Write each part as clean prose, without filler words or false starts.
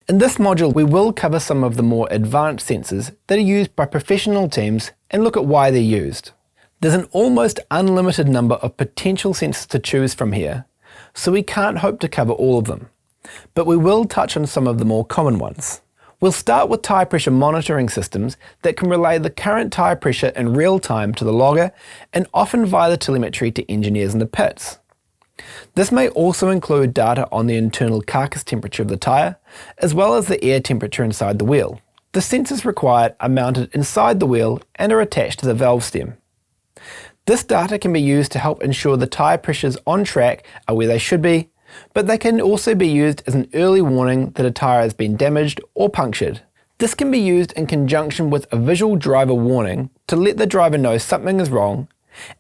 In this module, we will cover some of the more advanced sensors that are used by professional teams and look at why they're used. There's an almost unlimited number of potential sensors to choose from here, so we can't hope to cover all of them, but we will touch on some of the more common ones. We'll start with tyre pressure monitoring systems that can relay the current tyre pressure in real time to the logger and often via the telemetry to engineers in the pits. This may also include data on the internal carcass temperature of the tyre, as well as the air temperature inside the wheel. The sensors required are mounted inside the wheel and are attached to the valve stem. This data can be used to help ensure the tyre pressures on track are where they should be, but they can also be used as an early warning that a tyre has been damaged or punctured. This can be used in conjunction with a visual driver warning to let the driver know something is wrong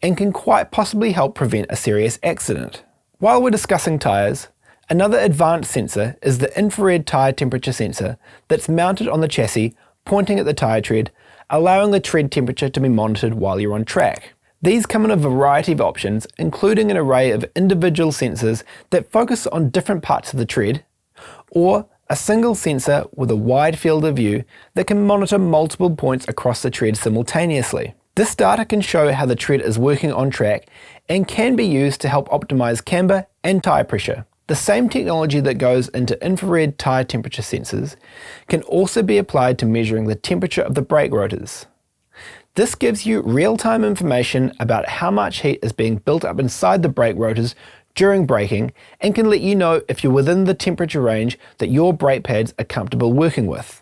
and can quite possibly help prevent a serious accident. While we're discussing tyres, another advanced sensor is the infrared tyre temperature sensor that's mounted on the chassis pointing at the tyre tread, allowing the tread temperature to be monitored while you're on track. These come in a variety of options, including an array of individual sensors that focus on different parts of the tread, or a single sensor with a wide field of view that can monitor multiple points across the tread simultaneously. This data can show how the tread is working on track and can be used to help optimize camber and tyre pressure. The same technology that goes into infrared tyre temperature sensors can also be applied to measuring the temperature of the brake rotors. This gives you real-time information about how much heat is being built up inside the brake rotors during braking and can let you know if you're within the temperature range that your brake pads are comfortable working with.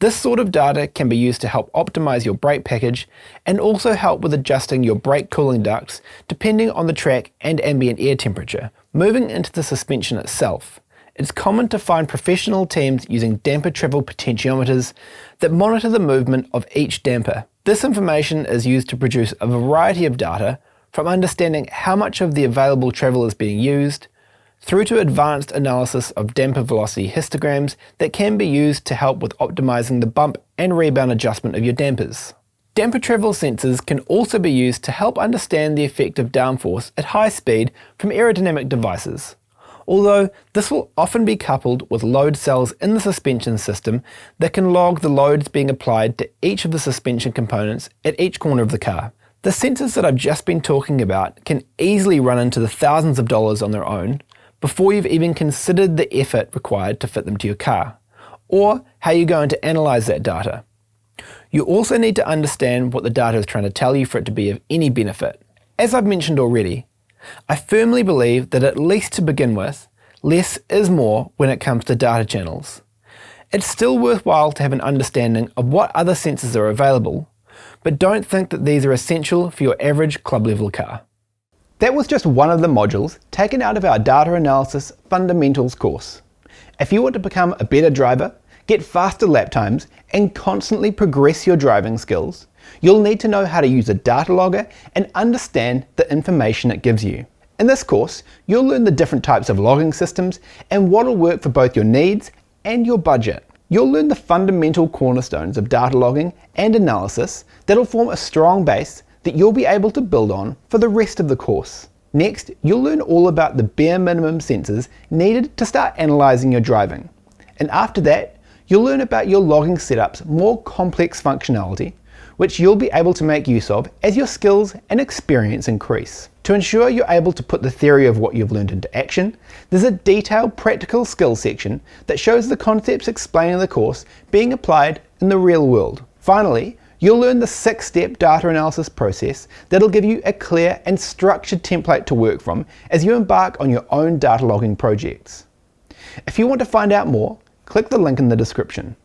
This sort of data can be used to help optimize your brake package and also help with adjusting your brake cooling ducts depending on the track and ambient air temperature. Moving into the suspension itself, it's common to find professional teams using damper travel potentiometers that monitor the movement of each damper. This information is used to produce a variety of data, from understanding how much of the available travel is being used, through to advanced analysis of damper velocity histograms that can be used to help with optimizing the bump and rebound adjustment of your dampers. Damper travel sensors can also be used to help understand the effect of downforce at high speed from aerodynamic devices, although this will often be coupled with load cells in the suspension system that can log the loads being applied to each of the suspension components at each corner of the car. The sensors that I've just been talking about can easily run into the thousands of dollars on their own before you've even considered the effort required to fit them to your car, or how you're going to analyze that data. You also need to understand what the data is trying to tell you for it to be of any benefit. As I've mentioned already, I firmly believe that at least to begin with, less is more when it comes to data channels. It's still worthwhile to have an understanding of what other sensors are available, but don't think that these are essential for your average club level car. That was just one of the modules taken out of our Data Analysis Fundamentals course. If you want to become a better driver, get faster lap times, and constantly progress your driving skills, you'll need to know how to use a data logger and understand the information it gives you. In this course, you'll learn the different types of logging systems and what will work for both your needs and your budget. You'll learn the fundamental cornerstones of data logging and analysis that'll form a strong base that you'll be able to build on for the rest of the course. Next, you'll learn all about the bare minimum sensors needed to start analyzing your driving. And after that, you'll learn about your logging setup's more complex functionality, which you'll be able to make use of as your skills and experience increase. To ensure you're able to put the theory of what you've learned into action, there's a detailed practical skills section that shows the concepts explained in the course being applied in the real world. Finally, you'll learn the 6-step data analysis process that'll give you a clear and structured template to work from as you embark on your own data logging projects. If you want to find out more, click the link in the description.